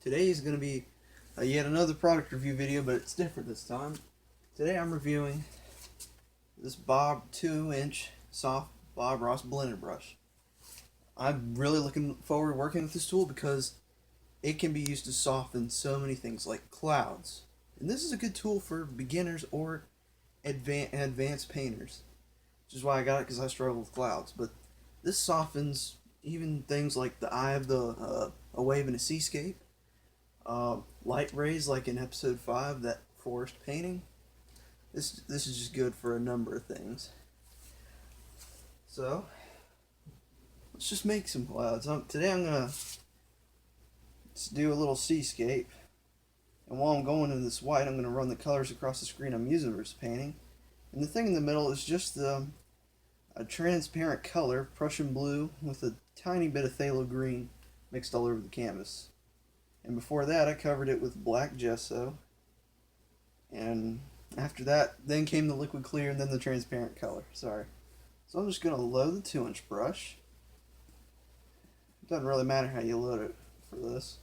Today is going to be yet another product review video, but it's different this time. Today I'm reviewing this Bob 2-inch soft Bob Ross blender brush. I'm really looking forward to working with this tool because it can be used to soften so many things like clouds. And this is a good tool for beginners or advanced painters, which is why I got it, because I struggle with clouds. But this softens even things like the eye of a wave in a seascape, light rays like in episode 5, that forest painting. This is just good for a number of things. So let's just make some clouds. Today I'm gonna do a little seascape, and while I'm going in this white, I'm gonna run the colors across the screen I'm using for this painting. And the thing in the middle is just a transparent color, Prussian Blue, with a tiny bit of phthalo green mixed all over the canvas. And before that, I covered it with black gesso. And after that, then came the liquid clear and then the transparent color. Sorry. So I'm just going to load the 2-inch brush. It doesn't really matter how you load it for this.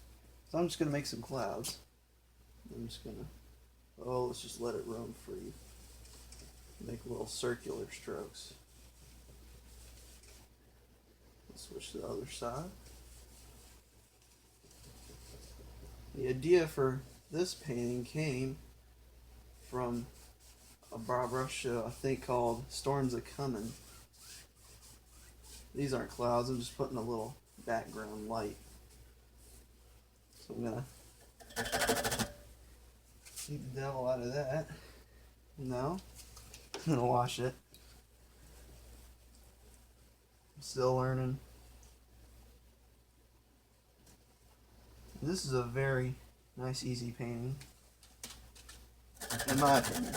So I'm just going to make some clouds. I'm just going to, let's just let it roam free. Make little circular strokes. Switch to the other side. The idea for this painting came from a Bob Ross show, I think, called Storms A-Comin'. These aren't clouds, I'm just putting a little background light. So I'm gonna keep the devil out of that. No, I'm gonna wash it. I'm still learning. This is a very nice, easy painting, in my opinion.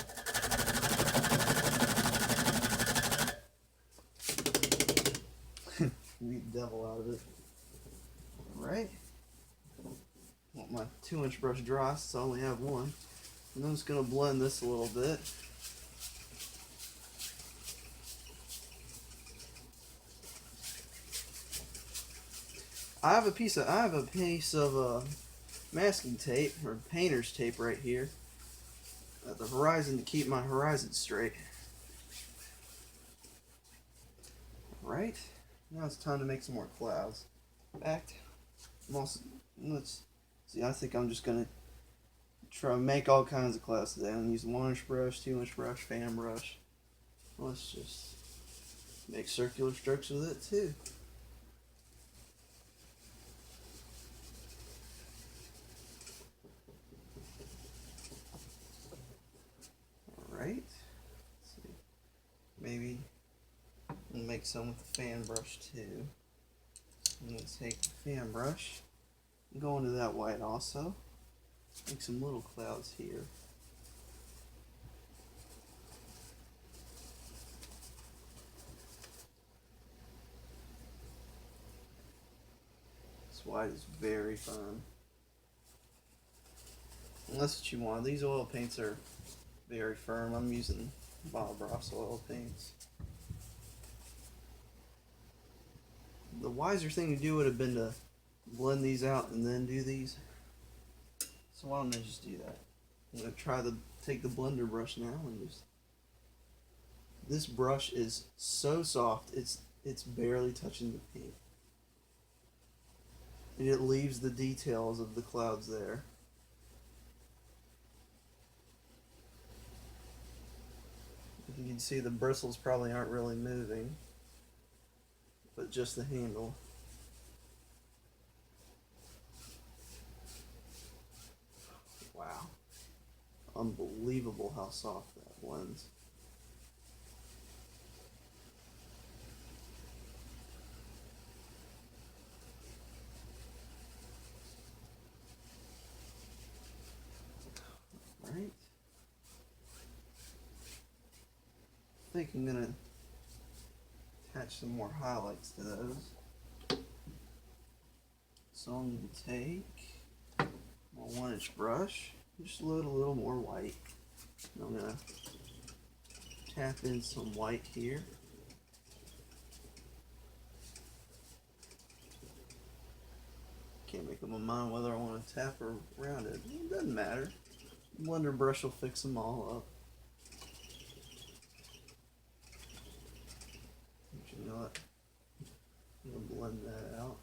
Beat the devil out of it. Alright. Want my 2-inch brush dry since I only have one. And I'm just going to blend this a little bit. I have a piece of masking tape, or painter's tape, right here at the horizon to keep my horizon straight. Alright, now it's time to make some more clouds. In fact, let's see, I think I'm just going to try to make all kinds of clouds today. I'm going to use a 1-inch brush, 2-inch brush, fan brush. Let's just make circular strokes with it too. Right. Let's see. Maybe we'll make some with the fan brush too. I'm going to take the fan brush and go into that white also. Make some little clouds here. This white is very firm. And that's what you want. These oil paints are very firm. I'm using Bob Ross oil paints. The wiser thing to do would have been to blend these out and then do these. So why don't I just do that? I'm going to try to take the blender brush now and just... This brush is so soft, it's barely touching the paint. And it leaves the details of the clouds there. You can see the bristles probably aren't really moving, but just the handle. Wow. Unbelievable how soft that blends. Alright. I think I'm going to attach some more highlights to those. So I'm going to take my 1-inch brush, just load a little more white. And I'm going to tap in some white here. Can't make make up my mind whether I want to tap or round it. It doesn't matter. Blender brush will fix them all up. But you know what? I'm going to blend that out.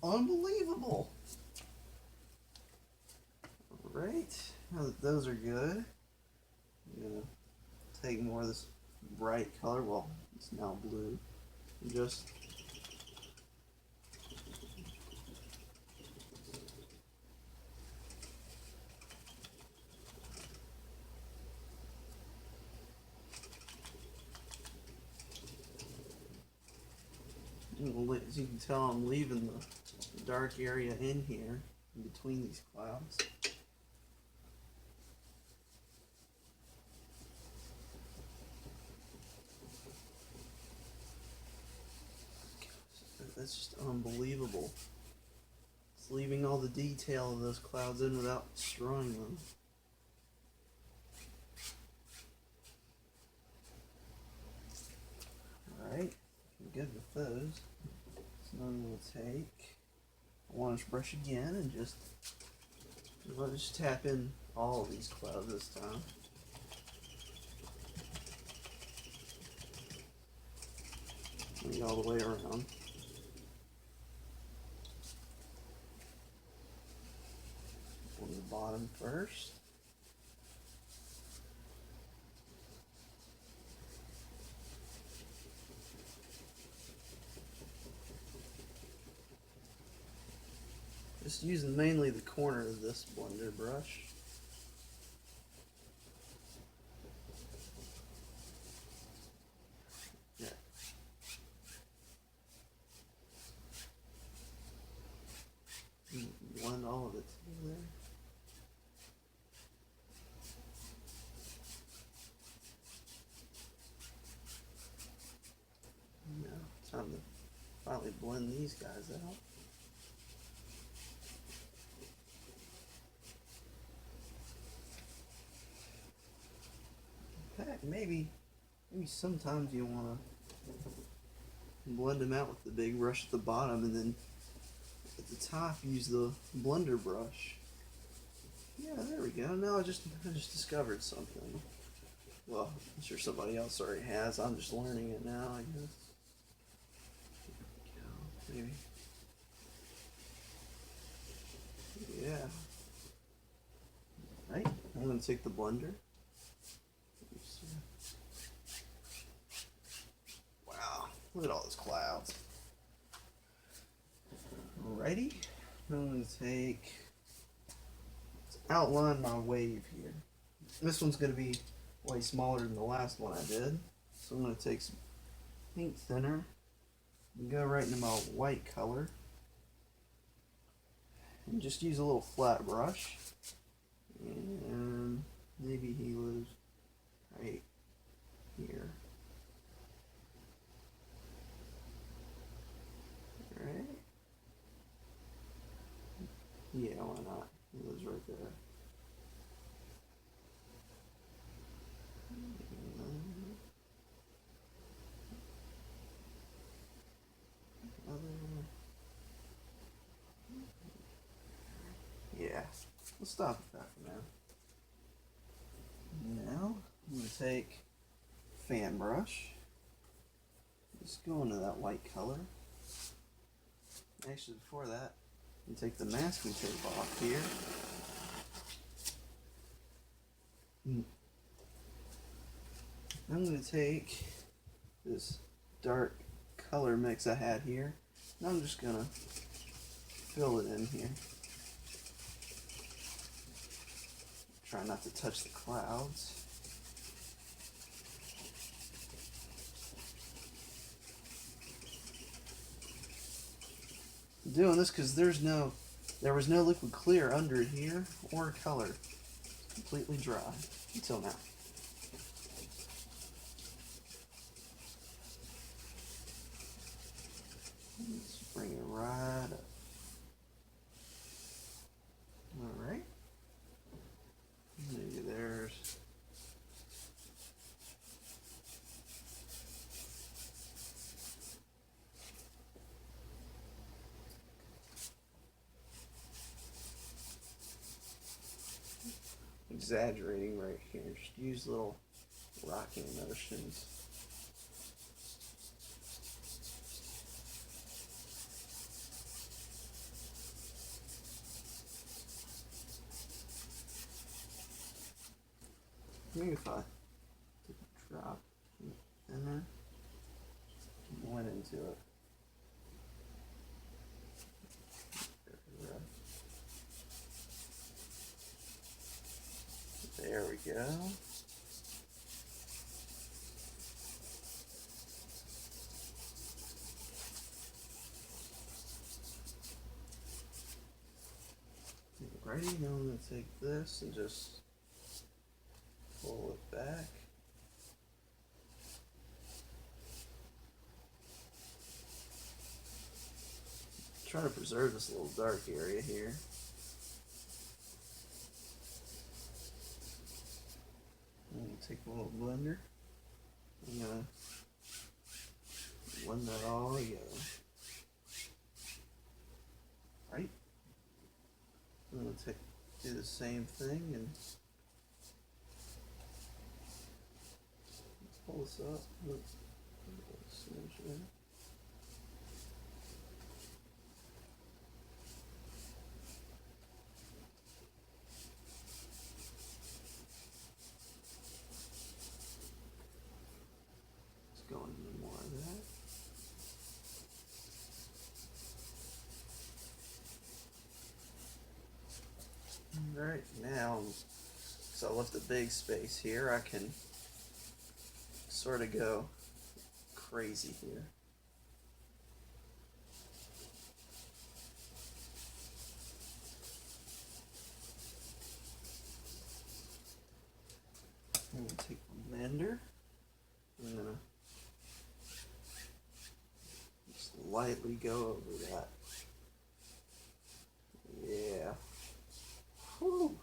Unbelievable. Alright, now that those are good, I'm going to take more of this bright color, well, it's now blue, and just as you can tell, I'm leaving the dark area in here, in between these clouds. That's just unbelievable. It's leaving all the detail of those clouds in without destroying them. Alright, I'm good with those. So now I'm going to take a one-inch brush again and just tap in all of these clouds this time. Bring it all the way around. On the bottom first. Just using mainly the corner of this blender brush. Yeah. Blend all of it together. Now, time to finally blend these guys out. Maybe sometimes you want to blend them out with the big brush at the bottom, and then at the top use the blender brush. Yeah, there we go. Now I just discovered something. Well, I'm sure somebody else already has. I'm just learning it now, I guess. There we go. Maybe. Yeah. Right. I'm going to take the blender. Look at all those clouds. Alrighty, I'm going to outline my wave here. This one's going to be way smaller than the last one I did. So I'm going to take some paint thinner and go right into my white color. And just use a little flat brush. And maybe he was right here. Right? Yeah, why not? It was right there. Yeah, we'll stop at that for now. Now, I'm going to take a fan brush. Just go into that white color. Actually, before that, you take the masking tape off here. I'm going to take this dark color mix I had here, and I'm just going to fill it in here. Try not to touch the clouds. I'm doing this because there was no liquid clear under it here or color. It's completely dry until now. Let's bring it right up. Alright. Maybe there's exaggerating right here. Just use little rocking motions. Maybe if I took a drop and then went into it. There we go. Alrighty, now I'm going to take this and just pull it back. Trying to preserve this little dark area here. I'm going to take a little blender. I'm going to blend that all together. Right? I'm going to do the same thing and pull this up. Go into more of that. Alright, now, so I left a big space here, I can sort of go crazy here. I'm going to take my blender. I'm going to just lightly go over that. Yeah. Whew.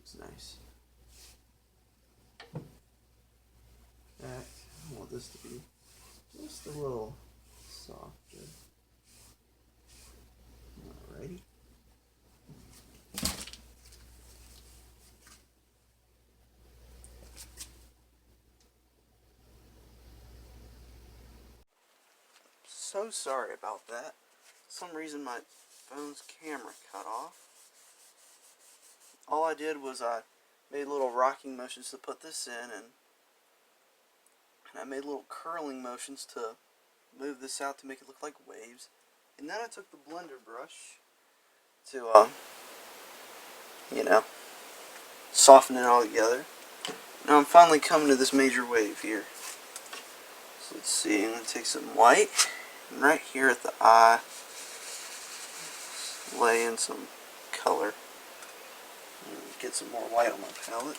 It's nice. In fact, I want this to be just a little softer. Alrighty. So sorry about that. For some reason my phone's camera cut off. All I did was I made little rocking motions to put this in, and I made little curling motions to move this out to make it look like waves. And then I took the blender brush to, you know, soften it all together. Now I'm finally coming to this major wave here. So let's see, I'm going to take some white, and right here at the eye, lay in some color. Get some more white on my palette.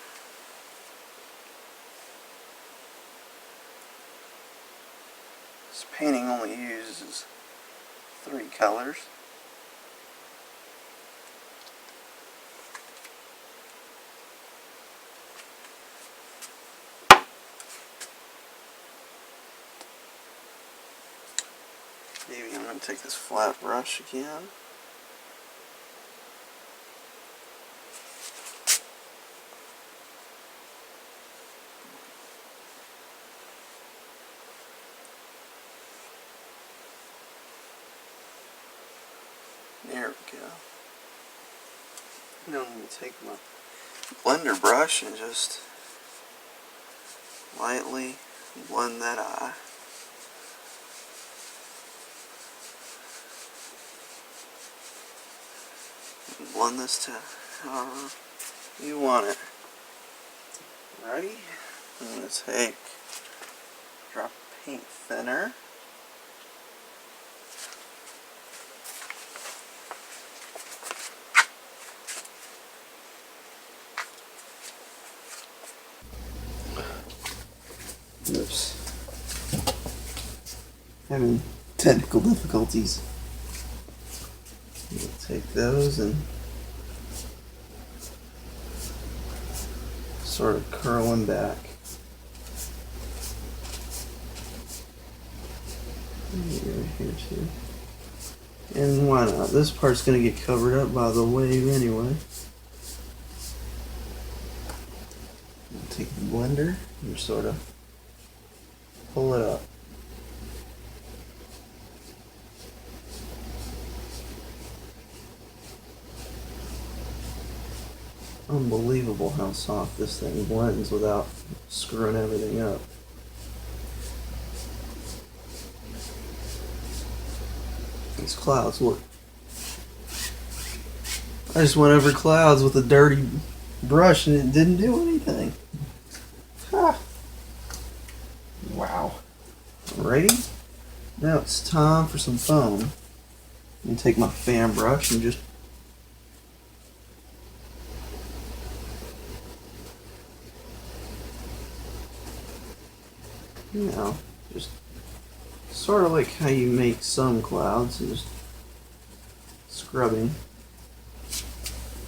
This painting only uses 3 colors. Maybe I'm going to take this flat brush again. There we go. Now I'm going to take my blender brush and just lightly blend that eye. And blend this to however you want it. Alrighty. I'm going to take a drop of paint thinner. Oops. Having technical difficulties. We'll take those and sort of curl them back. Here too. And why not? This part's going to get covered up by the wave anyway. Take the blender and sort of pull it up. Unbelievable how soft this thing blends without screwing everything up. These clouds look. I just went over clouds with a dirty brush and it didn't do anything. Ha. Wow. Alrighty. Now it's time for some foam. I'm going to take my fan brush and just just sort of like how you make some clouds, just scrubbing.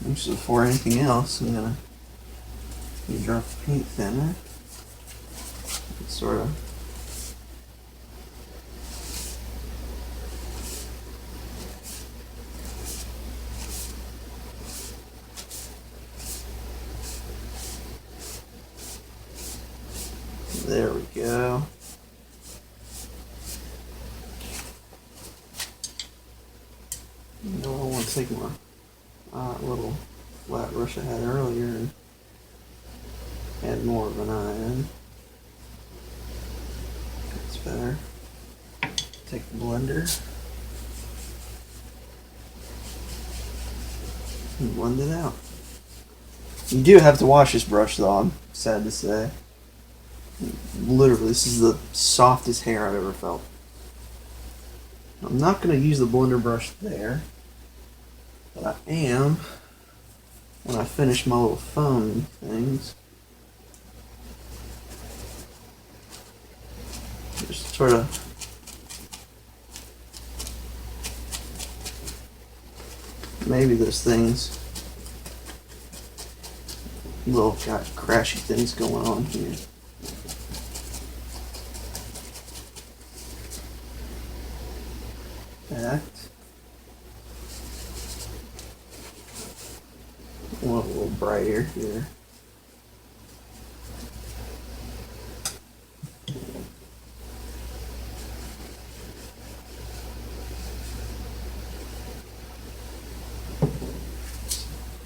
Actually, before anything else, I'm gonna drop the paint thinner. Sort of. There we go. I want to take my little flat brush I had earlier and add more of an eye in. That's better. Take the blender and blend it out. You do have to wash this brush though, I'm sad to say. Literally, this is the softest hair I've ever felt. I'm not going to use the blender brush there, but I am when I finish my little foam things. Just sort of maybe there's things, little crashy things going on here. Act. I want a little brighter here.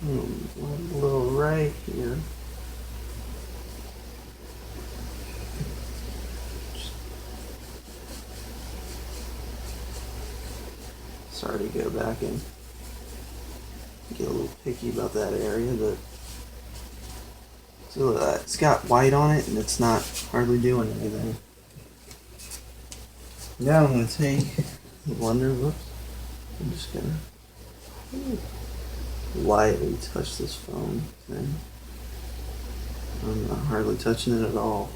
A little right here. Sorry to go back and get a little picky about that area, but so it's got white on it and it's not hardly doing anything. Now I'm going to take the blender, whoops, I'm just going to lightly touch this foam thing. I'm not hardly touching it at all.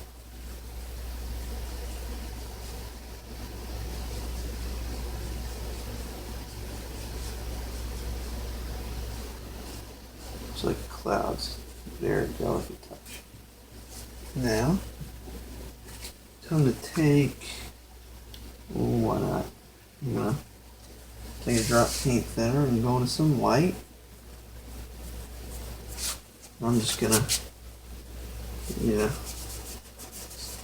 Like clouds, very delicate touch. Now, time to take, why not? I'm gonna take a drop paint thinner and go into some white. I'm just gonna,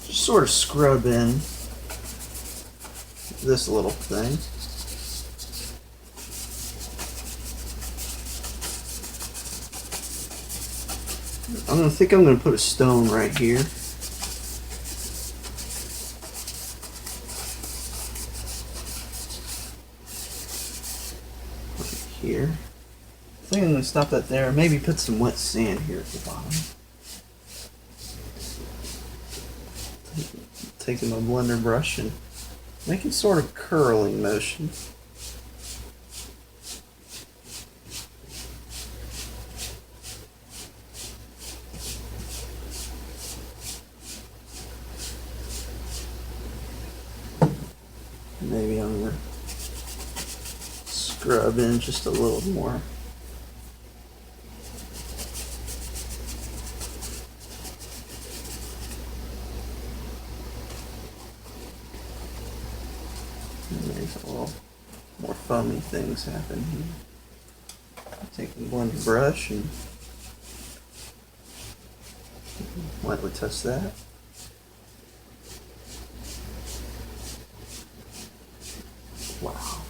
just sort of scrub in this little thing. I think I'm going to put a stone right here. Right here. I think I'm going to stop that there. Maybe put some wet sand here at the bottom. Taking my blender brush and making sort of curling motion. Maybe I'm gonna scrub in just a little more. And there's a little more foamy things happen here. Take the blender brush and lightly touch that. Wow.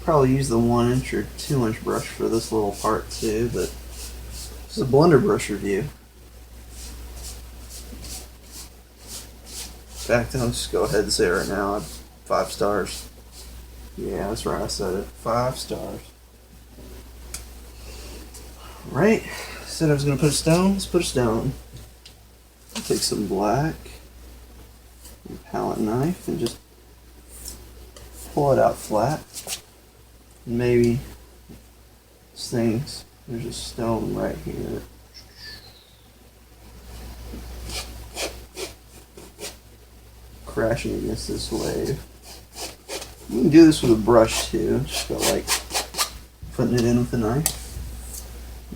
Probably use the 1-inch or 2-inch brush for this little part too, but this is a blender brush review. In fact, I'll just go ahead and say right now, 5 stars. Yeah, that's right, I said it. 5 stars. Right, said I was going to put a stone, let's put a stone. Take some black, palette knife, and just pull it out flat. Maybe this thing's, there's a stone right here. Crashing against this wave. You can do this with a brush too, just go like putting it in with a knife.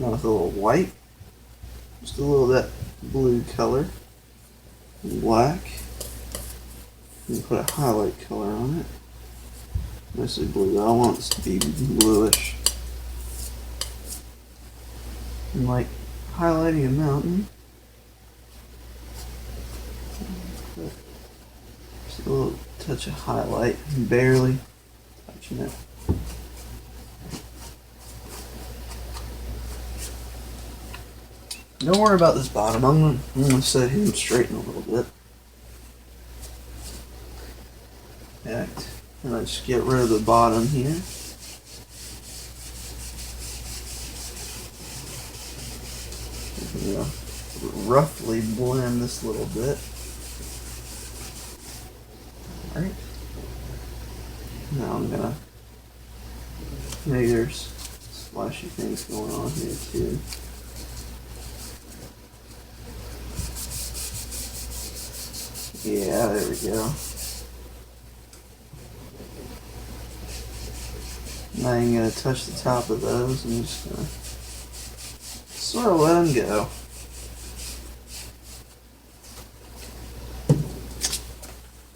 Not with a little white, just a little of that blue color, and black. And put a highlight color on it. Mostly blue. I want this to be bluish. And like highlighting a mountain. Just a little touch of highlight, barely touching it. Don't worry about this bottom. I'm gonna set him straighten a little bit. And I just get rid of the bottom here. Roughly blend this little bit. Alright. Now I'm gonna, maybe there's splashy things going on here too. Yeah, there we go. Now I'm going to touch the top of those and just going to sort of let them go.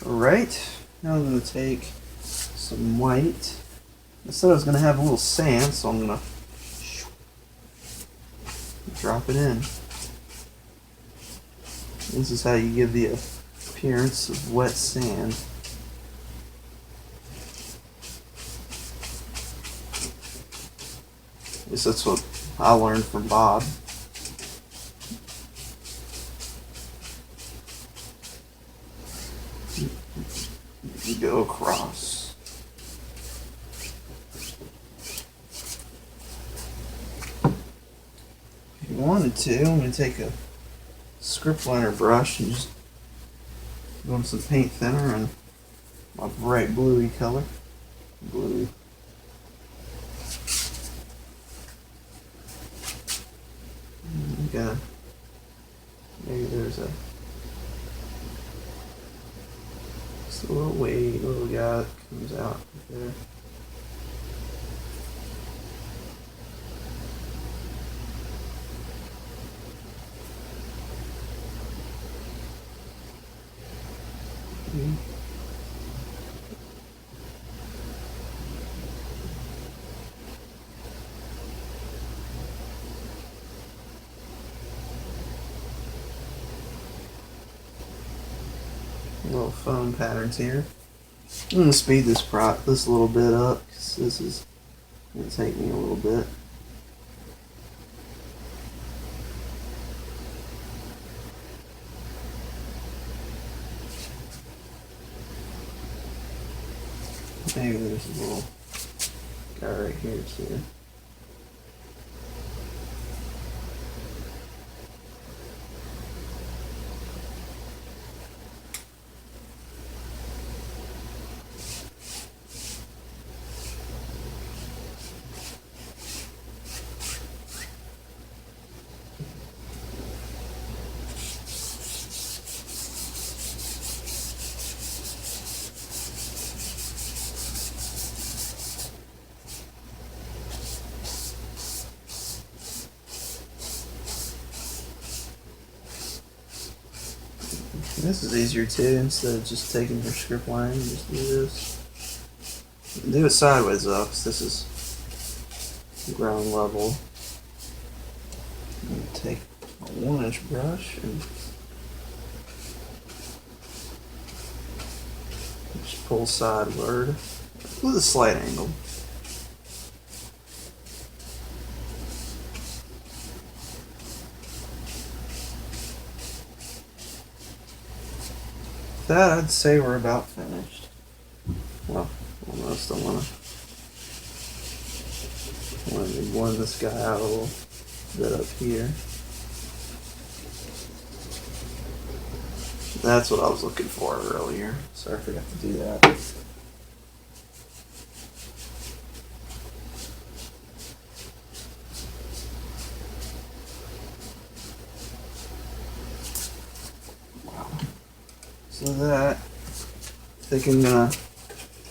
Alright, now I'm going to take some white. I said I was going to have a little sand, so I'm going to drop it in. This is how you give the appearance of wet sand. At least that's what I learned from Bob. You go across. If you wanted to, I'm going to take a script liner brush and just go in some paint thinner and my bright bluey color. Blue. Got, maybe there's just a little wave, little guy that comes out there. Little foam patterns here. I'm going to speed this a little bit up because this is going to take me a little bit. Maybe there's a little guy right here too. This is easier too, instead of just taking your script line, you just do this. Do it sideways though, because this is ground level. And take a 1-inch brush and just pull sideward with a slight angle. That I'd say we're about finished. Well, almost. I want to blend this guy out a little bit up here. That's what I was looking for earlier. Sorry I forgot to do that. So that, I think I'm gonna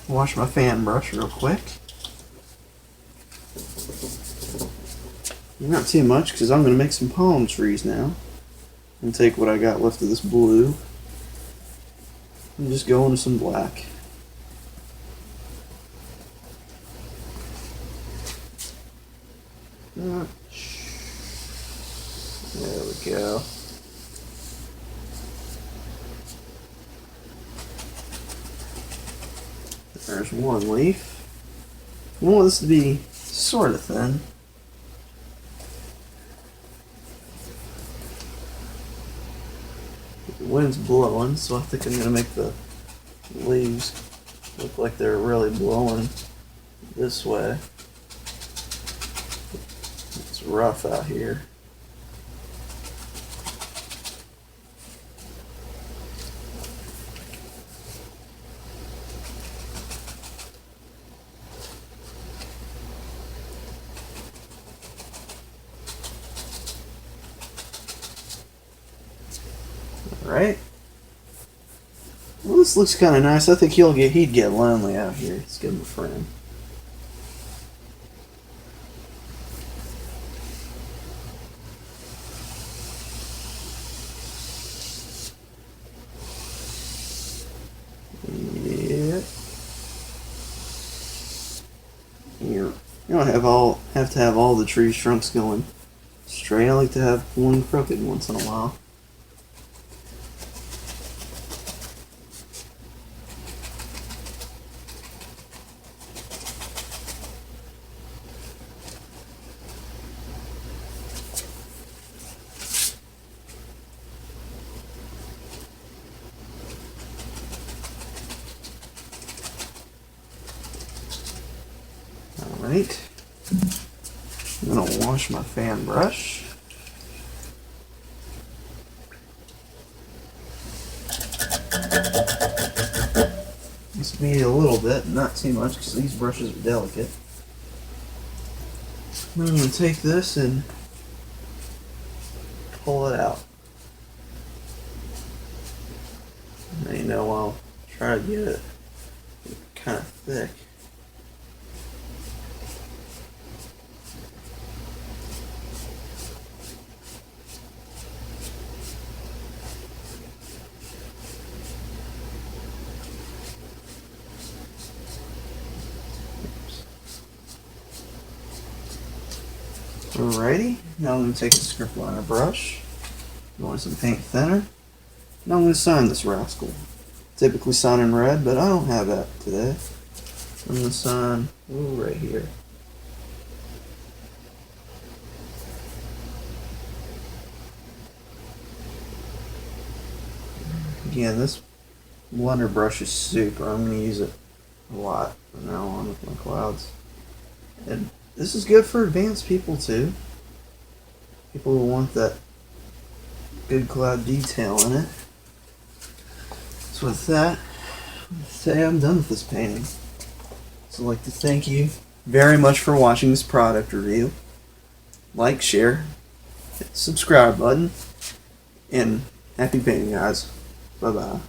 wash my fan brush real quick. Not too much, because I'm gonna make some palm trees now. And take what I got left of this blue and just go into some black. There we go. There's one leaf. I want this to be sort of thin. The wind's blowing, so I think I'm going to make the leaves look like they're really blowing this way. It's rough out here. Right? Well, this looks kind of nice. I think he'd get lonely out here. Let's give him a friend. Yeah. You don't have to have all the tree trunks going straight. I like to have one crooked once in a while. Alright, I'm going to wash my fan brush. Just beat it a little bit, not too much because these brushes are delicate. I'm going to take this and pull it out. Now, you know, I'll try to get it kind of thick. Alrighty, now I'm going to take a script liner brush, go in some paint thinner, and I'm going to sign this rascal. Typically sign in red, but I don't have that today. I'm going to sign right here. Again, this blender brush is super. I'm going to use it a lot from now on with my clouds. And this is good for advanced people too. People who want that good cloud detail in it. So with that, I'd say I'm done with this painting. So I'd like to thank you very much for watching this product review. Like, share, hit the subscribe button, and happy painting, guys. Bye bye.